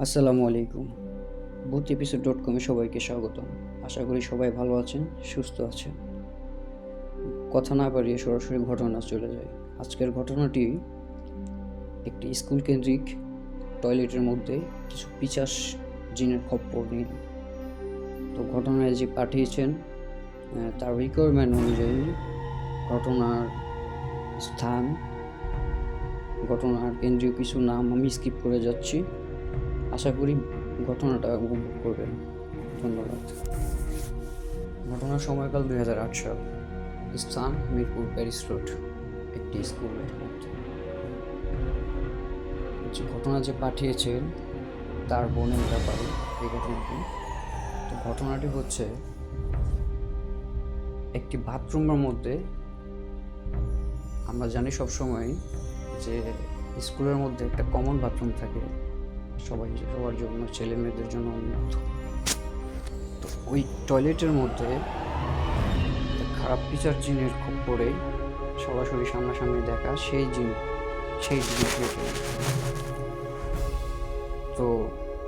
আসসালামু আলাইকুম। buthEpisode.com এ সবাইকে স্বাগতম। আশা করি সবাই ভালো আছেন, সুস্থ আছেন। কথা না বাড়িয়ে সরাসরি ঘটনা চলে যাই। আজকের ঘটনাটি একটি স্কুল কেন্দ্রিক টয়লেটের মধ্যে কিছু পিশাচ জিনের খপ্পর নিয়ে। তো ঘটনায় যে পাঠিয়েছেন তার রিকোয়ারমেন্ট অনুযায়ী ঘটনার স্থান, ঘটনার কেন্দ্রীয় কিছু নাম আমি স্কিপ করে যাচ্ছি। আশা করি ঘটনাটা উপভোগ করবেন। ধন্যবাদ। ঘটনার সময়কাল 2008 সাল। স্থান মিরপুর প্যারিস রোড, একটি স্কুলের মধ্যে। যে ঘটনা যে পাঠিয়েছেন তার বোনের ব্যাপারে এই ঘটনাটি। তো ঘটনাটি হচ্ছে একটি বাথরুমের মধ্যে, আমরা জানি সবসময় যে স্কুলের মধ্যে একটা কমন বাথরুম থাকে সবার জন্য, ছেলে মেয়েদের জন্য উন্মুক্ত। তো ওই টয়লেটের মধ্যে খারাপ পিশাচ জিনের খপ্পরে সরাসরি সামনাসামনি দেখা সেই জিনিস তো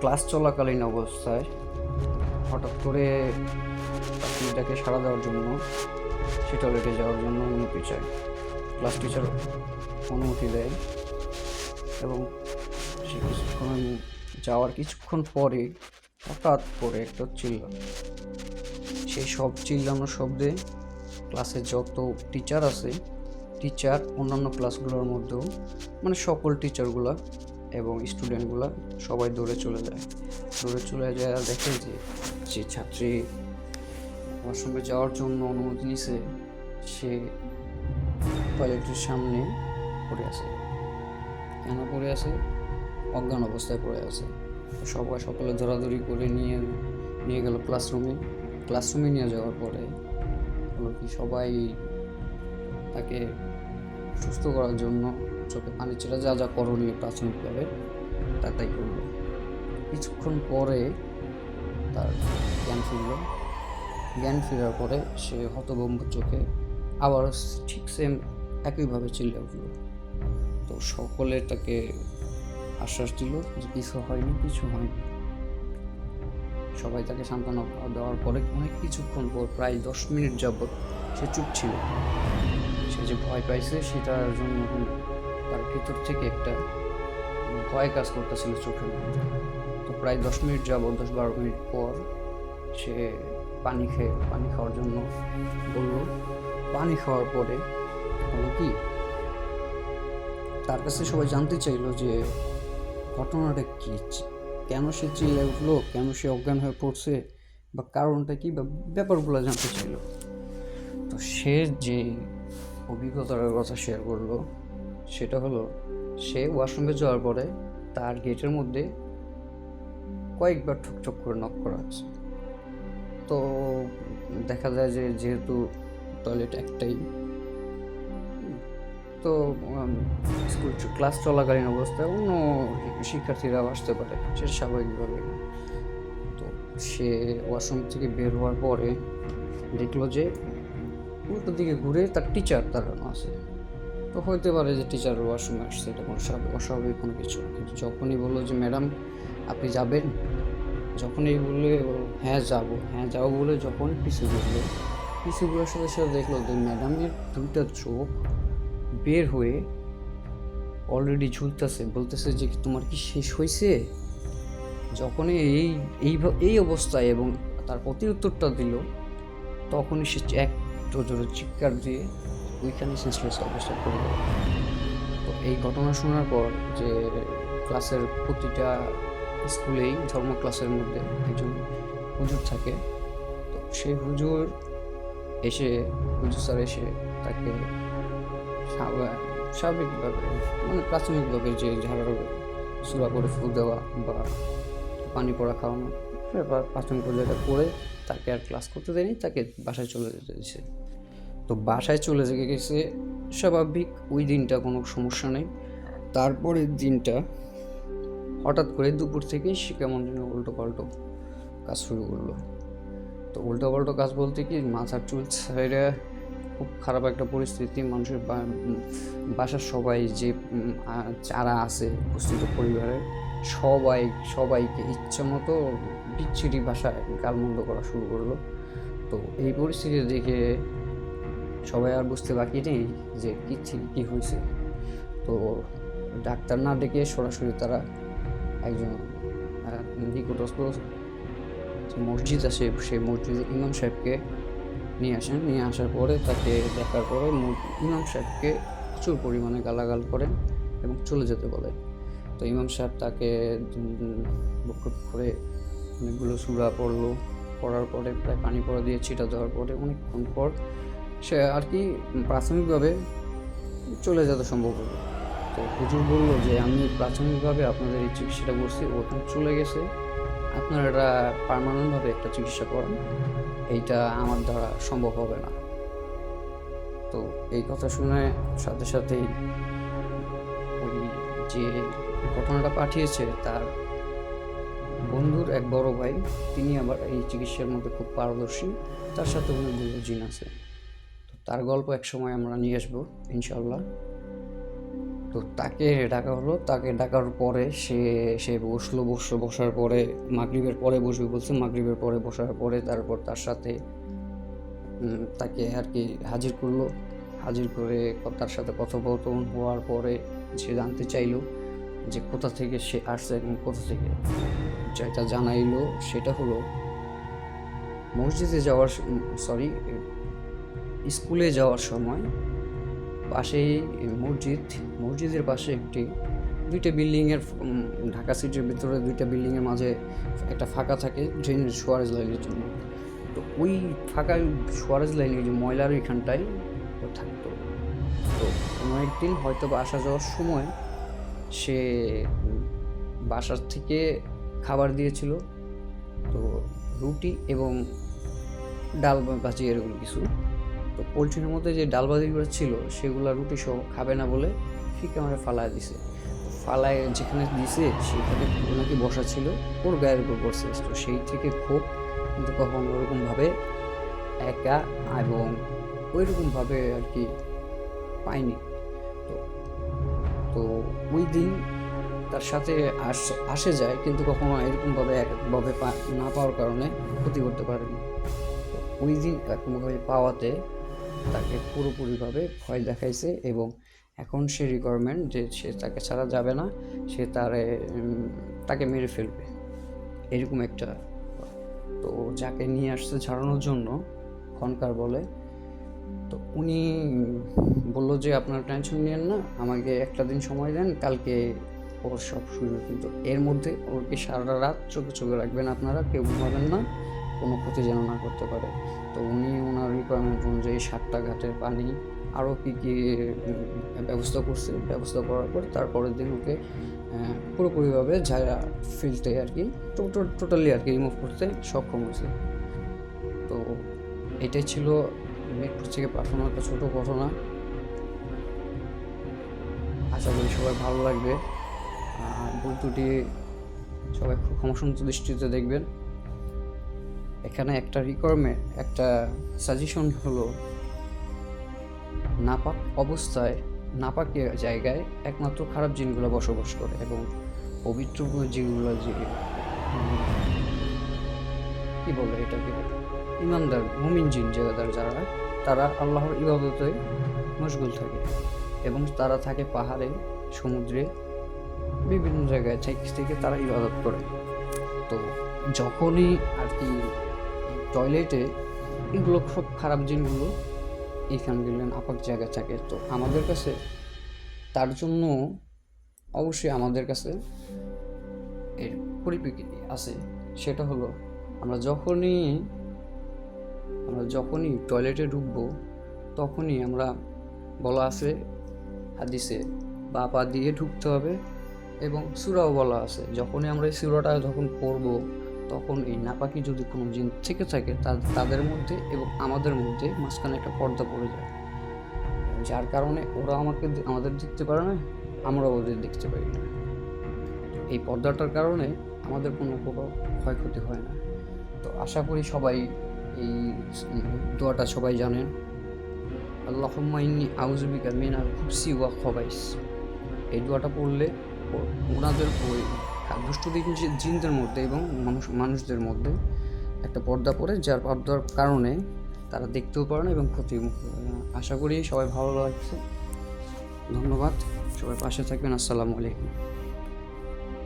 ক্লাস চলাকালীন অবস্থায় হঠাৎ করে ছাত্রীটাকে সাড়া দেওয়ার জন্য সে টয়লেটে যাওয়ার জন্য অনুমতি চায়। ক্লাস টিচার অনুমতি দেয় এবং সে যাওয়ার কিছুক্ষণ পরে হঠাৎ করে একটা সেই সব চিল্লানোর শব্দে ক্লাসে যত টিচার আছে, অন্যান্য ক্লাসগুলোর মধ্যেও মানে সকল টিচারগুলা এবং স্টুডেন্টগুলা সবাই দৌড়ে চলে যায় দেখে যে ছাত্রী ওয়াশরুমে যাওয়ার জন্য অনুমতি নিছে সে টয়লেটের সামনে পড়ে আছে। কেন পড়ে আছে? অজ্ঞান অবস্থায় পড়ে আছে। সকলে ধরাধরি করে নিয়ে গেল ক্লাসরুমে নিয়ে যাওয়ার পরে হলো কি, সবাই তাকে সুস্থ করার জন্য চোখে পানি ছেড়ে যা করণীয় প্রাথমিকভাবে তাই করলো। কিছুক্ষণ পরে তার জ্ঞান ফেরার পরে সে হতভম্ব চোখে আবার ঠিক সেম একইভাবে চিল্লে উঠল। তো সকলে তাকে আশ্বাস দিল যে কিছু হয়নি। সবাই তাকে সান্ত্বনা দেওয়ার পরে অনেক কিছুক্ষণ পর, প্রায় 10 মিনিট যাবৎ সে চুপ ছিল। সে যে ভয় পাইছে সেটার জন্য তার ভিতর থেকে একটা ভয় কাজ করতেছিল চোখের মধ্যে। তো প্রায় 10-12 মিনিট পর সে পানি খাওয়ার জন্য বলল। পানি খাওয়ার পরে হলো কি, তার কাছে সবাই জানতে চাইলো যে ঘটনাটা কি, কেন সে চিল্লে উঠলো, কেন সে অজ্ঞান হয়ে পড়ছে, বা কারণটা কি, বা ব্যাপারগুলো জানতে চাইল। তো সে যে অভিজ্ঞতার কথা শেয়ার করলো সেটা হলো, সে ওয়াশরুমে যাওয়ার পরে তার গেটের মধ্যে কয়েকবার ঠকঠক করে নক করা আছে। তো দেখা যায় যে যেহেতু টয়লেট একটাই, তো স্কুল ক্লাস চলাকালীন অবস্থায় অন্য শিক্ষার্থীরাও আসতে পারে, সেটা স্বাভাবিকভাবে। তো সে ওয়াশরুম থেকে বের হওয়ার পরে দেখলো যে উল্টো দিকে ঘুরে তার টিচার দাঁড়ানো আছে। তো হইতে পারে যে টিচার ওয়াশরুমে আসছে, এটা কোনো অস্বাভাবিক কোনো কিছু। কিন্তু যখনই বললো যে ম্যাডাম আপনি যাবেন, যখনই বললে হ্যাঁ যাবো বলে যখন পিছু ঘুরার সাথে সাথে দেখলো যে ম্যাডামের দুইটা চোখ বের হয়ে অলরেডি ঝুলতেছে, বলতেছে যে তোমার কি শেষ হয়েছে? যখনই এই অবস্থায় এবং তার প্রতি উত্তরটা দিল, তখনই সে এক জোরে চিৎকার দিয়ে ওইখানে সেন্সলেস অবস্থা পড়ে গেল। তো এই ঘটনা শোনার পর যে ক্লাসের প্রতিটা স্কুলেই ধর্ম ক্লাসের মধ্যে একজন হুজুর থাকে। তো সেই হুজুর স্যার এসে তাকে স্বাভাবিকভাবে মানে প্রাথমিকভাবে যে ঝাড়ার সুরা করে ফু দেওয়া বা পানি পড়া খাওয়ানো, প্রাথমিক পর্যায়টা করে তাকে আর ক্লাস করতে দেয়নি, তাকে বাসায় চলে যেতে দিয়েছে। তো বাসায় চলে গেছে স্বাভাবিক, ওই দিনটা কোনো সমস্যা নেই। তারপরের দিনটা হঠাৎ করে দুপুর থেকেই সে কেমন যেন উল্টো কাজ শুরু করলো। তো উল্টো কাজ বলতে কি, মাথার চুল ছেড়ে খুব খারাপ একটা পরিস্থিতি। মানুষের বাসার সবাই যে যারা আছে উপস্থিত পরিবারে সবাইকে ইচ্ছা মতো বিচ্ছিরি ভাষায় গালমন্দ করা শুরু করলো। তো এই পরিস্থিতি দেখে সবাই আর বুঝতে বাকি নেই যে কী হয়েছে। তো ডাক্তার না ডেকে সরাসরি তারা একজন নিকটস্থ যে মসজিদ আছে সেই মসজিদের ইমাম সাহেবকে নিয়ে আসার পরে তাকে দেখার পরে ইমাম সাহেবকে প্রচুর পরিমাণে গালাগাল করেন এবং চলে যেতে বলে। তো ইমাম সাহেব তাকে বকট করে অনেকগুলো সূরা পড়ার পরে প্রায় পানি পড়া দিয়ে ছিটা দেওয়ার পরে অনেকক্ষণ পর সে আর কি প্রাথমিকভাবে চলে যেতে সম্ভব হলো। তো হুজুর বললো যে আমি প্রাথমিকভাবে আপনাদের এই চিকিৎসাটা করছি, ওখানে চলে গেছে, আপনারা এটা পার্মানেন্টভাবে একটা চিকিৎসা করেন, এইটা আমার দ্বারা সম্ভব হবে না। তো এই কথা শুনে সাথে সাথেই ওই যে ঘটনাটা পাঠিয়েছে তার বন্ধুর এক বড় ভাই, তিনি আবার এই চিকিৎসার মধ্যে খুব পারদর্শী, তার সাথে অনেকগুলো জিন আছে। তো তার গল্প এক সময় আমরা নিয়ে আসবো ইনশাল্লাহ। তো তাকে ডাকা হলো, তাকে ডাকার পরে সে বসার পরে মাগরিবের পরে বসবে বলছে, মাগরিবের পরে বসার পরে তারপর তার সাথে তাকে আর কি হাজির করলো। হাজির করে তার সাথে কথোপকথন হওয়ার পরে সে জানতে চাইলো যে কোথা থেকে সে আসছে এবং কোথা থেকে, যেটা জানাইলো সেটা হলো স্কুলে যাওয়ার সময় পাশেই মসজিদের পাশে দুইটা বিল্ডিংয়ের, ঢাকা সিটির ভিতরে দুইটা বিল্ডিংয়ের মাঝে একটা ফাঁকা থাকে ড্রেনের সোয়ারেজ লাইনের জন্য। তো ওই ফাঁকা সোয়ারেজ লাইনের যে ময়লার ওইখানটায় ও থাকতো। তো কোনো একদিন হয়তো বা আসা যাওয়ার সময় সে বাসার থেকে খাবার দিয়েছিল, তো রুটি এবং ডাল ভাজি এরকম কিছু। তো পোলট্রির মধ্যে যে ডাল ভাজিগুলো ছিল সেগুলো রুটি সহ খাবে না বলে ফিকে আমারে ফালায় দিছে। ফালায় যেখানে দিছে সেখানে ওনাকে বসা ছিল, ওর গায়ের উপর পড়ছে। তো সেই থেকে খুব কিন্তু কখন ওরকমভাবে একা এবং ওইরকমভাবে আর কি পাইনি। তো ওই দিন তার সাথে আসে যায়, কিন্তু কখনো এরকমভাবে একভাবে না পাওয়ার কারণে ক্ষতি করতে পারেনি। তো ওই দিন একভাবে পাওয়াতে তাকে পুরোপুরিভাবে ভয় দেখাইছে এবং এখন সে রিকোয়ারমেন্ট যে সে তাকে ছাড়া যাবে না, সে তাকে মেরে ফেলবে, এরকম একটা। তো যাকে নিয়ে আসছে ছাড়ানোর জন্য খনকার বলে, তো উনি বললো যে আপনার টেনশন নিয়েন না, আমাকে একটা দিন সময় দেন, কালকে ওর সব শুরু। কিন্তু এর মধ্যে ওকে সারা রাত চোখে রাখবেন, আপনারা কেউ ঘুমাবেন না, কোনো ক্ষতি যেন না করতে পারে। তো উনি ওনার রিকোয়ারমেন্ট অনুযায়ী 7টা ঘাটের পানি আরও কী ব্যবস্থা করার পর তারপরের দিন ওকে পুরোপুরিভাবে ঝাড়া ফেলতে আর কি টোটালি আর কি রিমুভ করতে সক্ষম হয়েছে। তো এটাই ছিল মিরপুর থেকে পাঠানো একটা ছোটো ঘটনা। আশা করি সবাই ভালো লাগবে। ভুল ত্রুটি সবাই খুব ক্ষমাসুন্দর দৃষ্টিতে দেখবেন। এখানে একটা সাজেশন হলো, নাপাক অবস্থায় নাপাকের জায়গায় একমাত্র খারাপ জিনগুলো বসবাস করে এবং পবিত্র জিনগুলো যে কি বলে এটাকে ইমানদার মুমিন জিন যারা তারা আল্লাহর ইবাদতে মশগুল থাকে এবং তারা থাকে পাহাড়ে, সমুদ্রে, বিভিন্ন জায়গায় থেকে তারা ইবাদত করে। তো যখনই আর কি টয়লেটে এগুলো খুব খারাপ জিনগুলো এইখানে গেলেন আপাক জায়গায় থাকে, তো আমাদের কাছে তার জন্য অবশ্যই আমাদের কাছে এর পরিপ্রেক্ষিতে আছে। সেটা হলো আমরা যখনই টয়লেটে ঢুকবো তখনই আমরা বলা আছে হাদিসে বা পা দিয়ে ঢুকতে হবে এবং সূরাও বলা আছে। যখনই আমরা এই সূরাটা পড়বো তখন এই নাপাকি যদি কোনো জিন থেকে থাকে তাদের মধ্যে এবং আমাদের মধ্যে মাঝখানে একটা পর্দা পড়ে যায়, যার কারণে ওরা আমাদের দেখতে পারে না, আমরা ওদের দেখতে পারি না। এই পর্দাটার কারণে আমাদের কোনো ক্ষয়ক্ষতি হয় না। তো আশা করি সবাই এই দোয়াটা সবাই জানেন, আল্লাহুম্মা ইন্নী আউযু বিকা মিনাল খুবসি ওয়া খবাইস। এই দোয়াটা পড়লে ওনাদের ওই দুষ্ট জিনদের মধ্যে এবং মানুষদের মধ্যে একটা পর্দা পড়ে, যার পর্দার কারণে তারা দেখতেও পারে না এবং ক্ষতির মুখে পড়ে না। আশা করি সবাই ভালো লাগছে। ধন্যবাদ, সবাই পাশে থাকবেন। আসসালামু আলাইকুম।